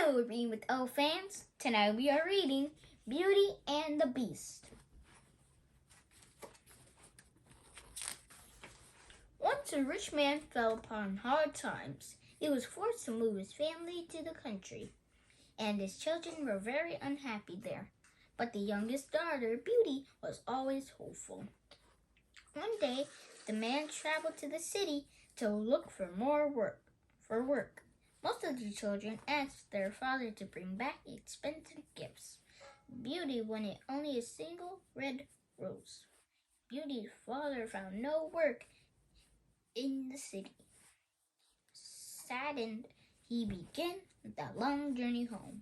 Hello, we're reading with O fans. Tonight we are reading Beauty and the Beast. Once a rich man fell upon hard times. He was forced to move his family to the country, and his children were very unhappy there. But the youngest daughter, Beauty, was always hopeful. One day, the man traveled to the city to look for work. Most of the children asked their father to bring back expensive gifts. Beauty wanted only a single red rose. Beauty's father found no work in the city. Saddened, he began the long journey home.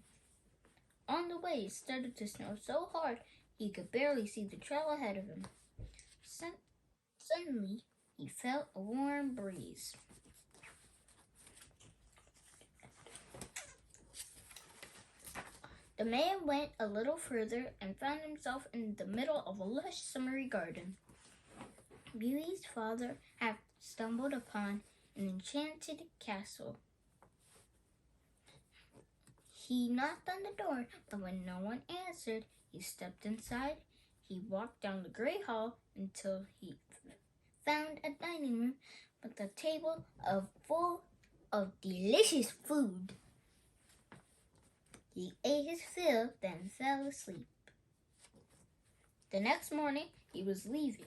On the way, it started to snow so hard he could barely see the trail ahead of him. Suddenly, he felt a warm breeze. The man went a little further and found himself in the middle of a lush summery garden. Beauty's father had stumbled upon an enchanted castle. He knocked on the door, but when no one answered, he stepped inside. He walked down the great hall until he found a dining room with a table full of delicious food. He ate his fill, then fell asleep. The next morning, he was leaving.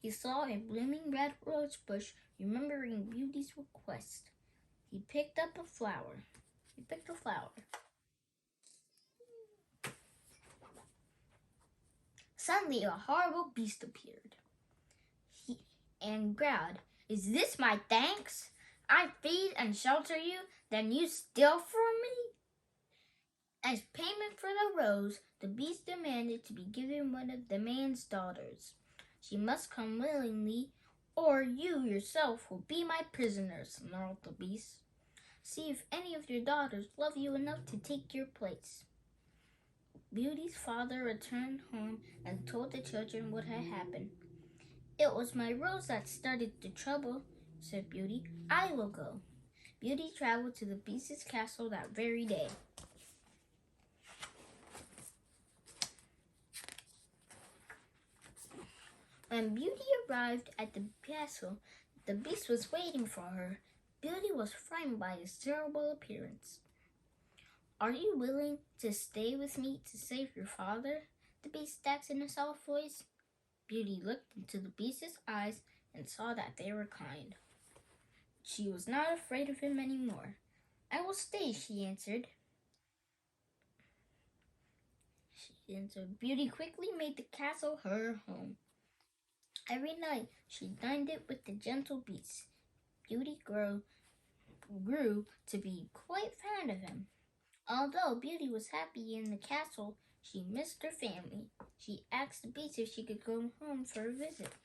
He saw a blooming red rose bush, remembering Beauty's request. He picked a flower. Suddenly, a horrible beast appeared. And growled, "Is this my thanks? I feed and shelter you, then you steal from me?" As payment for the rose, the beast demanded to be given one of the man's daughters. "She must come willingly, or you yourself will be my prisoner," snarled the beast. "See if any of your daughters love you enough to take your place." Beauty's father returned home and told the children what had happened. "It was my rose that started the trouble," said Beauty. "I will go." Beauty traveled to the beast's castle that very day. When Beauty arrived at the castle, the beast was waiting for her. Beauty was frightened by his terrible appearance. "Are you willing to stay with me to save your father?" the beast asked in a soft voice. Beauty looked into the beast's eyes and saw that they were kind. She was not afraid of him anymore. "I will stay," she answered. Beauty quickly made the castle her home. Every night, she dined it with the gentle beast. Beauty grew to be quite fond of him. Although Beauty was happy in the castle, she missed her family. She asked the beast if she could go home for a visit.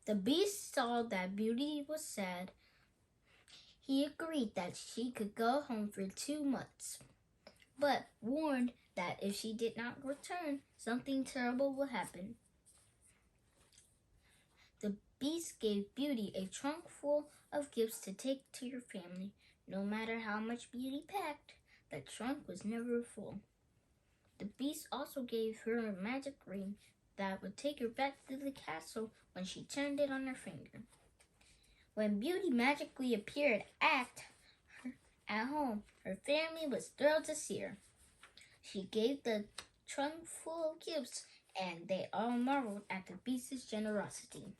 The beast saw that Beauty was sad. He agreed that she could go home for 2 months, but warned that if she did not return, something terrible would happen. The beast gave Beauty a trunk full of gifts to take to her family. No matter how much Beauty packed, the trunk was never full. The beast also gave her a magic ring that would take her back to the castle when she turned it on her finger. When Beauty magically appeared at home, her family was thrilled to see her. She gave the trunk full of gifts, and they all marveled at the beast's generosity.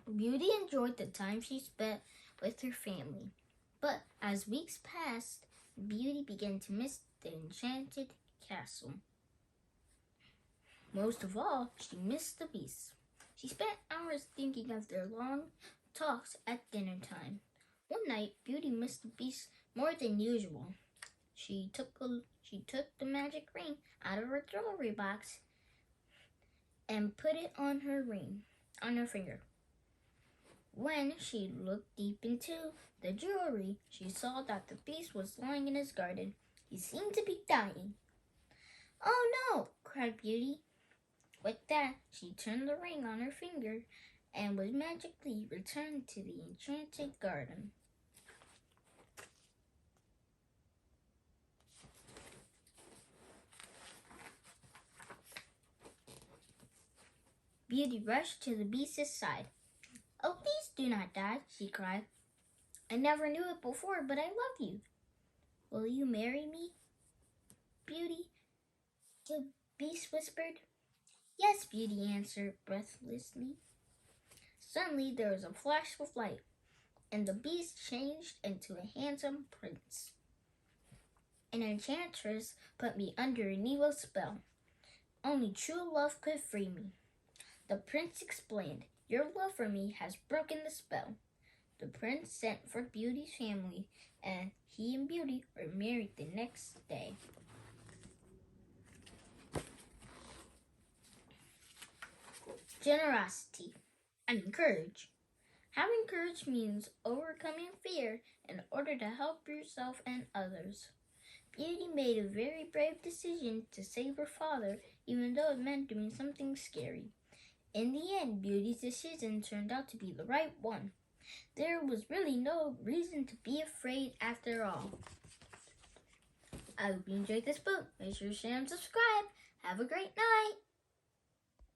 Beauty enjoyed the time she spent with her family, but as weeks passed, Beauty began to miss the enchanted castle. Most of all, she missed the beast. She spent hours thinking of their long talks at dinner time. One night, Beauty missed the beast more than usual. She took the magic ring out of her jewelry box and put it on her finger. When she looked deep into the jewelry, she saw that the beast was lying in his garden. He seemed to be dying. "Oh no!" cried Beauty. With that, she turned the ring on her finger and was magically returned to the enchanted garden. Beauty rushed to the Beast's side. "Oh, please do not die," she cried. "I never knew it before, but I love you. Will you marry me, Beauty?" the Beast whispered. "Yes," Beauty answered breathlessly. Suddenly there was a flash of light, and the Beast changed into a handsome prince. "An enchantress put me under an evil spell. Only true love could free me." The prince explained, "Your love for me has broken the spell." The prince sent for Beauty's family, and he and Beauty were married the next day. Generosity and courage. Having courage means overcoming fear in order to help yourself and others. Beauty made a very brave decision to save her father, even though it meant doing something scary. In the end, Beauty's decision turned out to be the right one. There was really no reason to be afraid after all. I hope you enjoyed this book. Make sure to share and subscribe. Have a great night.